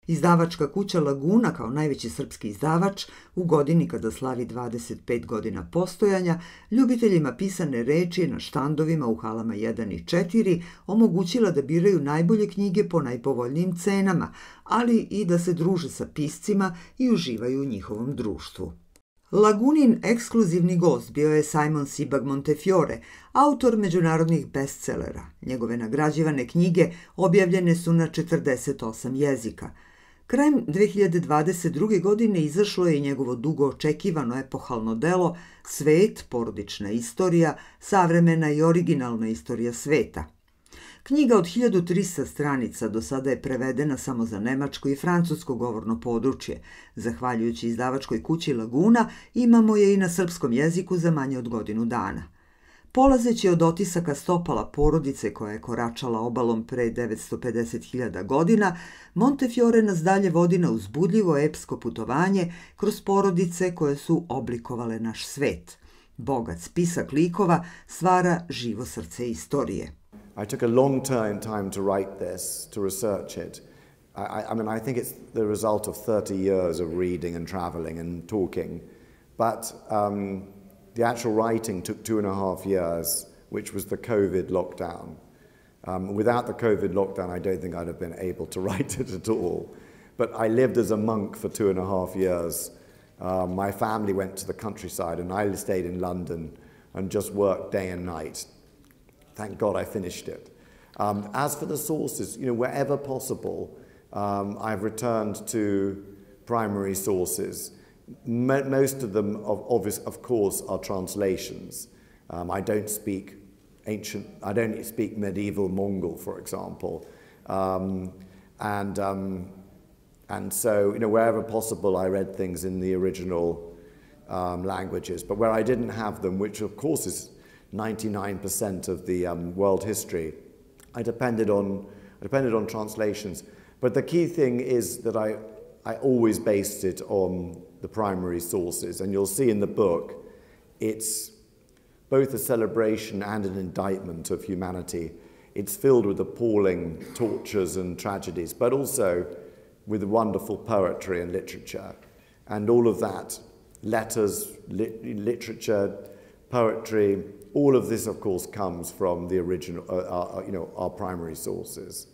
Izdavačka kuća Laguna, kao najveći srpski izdavač, u godini kada slavi 25 godina postojanja, ljubiteljima pisane reči na štandovima u halama 1 i 4 omogućila da biraju najbolje knjige po najpovoljnijim cenama, ali i da se druže sa piscima i uživaju u njihovom društvu. Lagunin ekskluzivni gost bio je Simon Sebag Montefiore, autor međunarodnih bestsellera. Njegove nagrađivane knjige objavljene su na 48 jezika. Krajem 2022. godine izašlo je i njegovo dugo očekivano epohalno delo Svet, porodična istorija, savremena i originalna istorija sveta. Knjiga od 1300 stranica do sada je prevedena samo za nemačko i francusko govorno područje. Zahvaljujući izdavačkoj kući Laguna, imamo je i na srpskom jeziku za manje od godinu dana. Polazeći od otisaka stopala porodice koja je koračala obalom pre 950.000 godina, Montefiore nas dalje vodi na uzbudljivo epsko putovanje kroz porodice koje su oblikovale naš svet. Bogat spisak likova stvara živo srce istorije. I took a long time to write this, to research it. I mean, I think it's the result of 30 years of reading and traveling and talking. But the actual writing took 2.5 years, which was the COVID lockdown. Without the COVID lockdown, I don't think I'd have been able to write it at all. But I lived as a monk for 2.5 years. My family went to the countryside and I stayed in London and just worked day and night. Thank God I finished it. As for the sources, wherever possible, I've returned to primary sources. Most of them, of course, are translations. I don't speak medieval Mongol, for example. And so, wherever possible, I read things in the original languages. But where I didn't have them, which of course is 99% of the world history, I depended on translations. But the key thing is that I always based it on the primary sources. And you'll see in the book, it's both a celebration and an indictment of humanity. It's filled with appalling tortures and tragedies, but also with wonderful poetry and literature. And all of that, letters, literature, poetry, all of this, of course, comes from the original, our primary sources.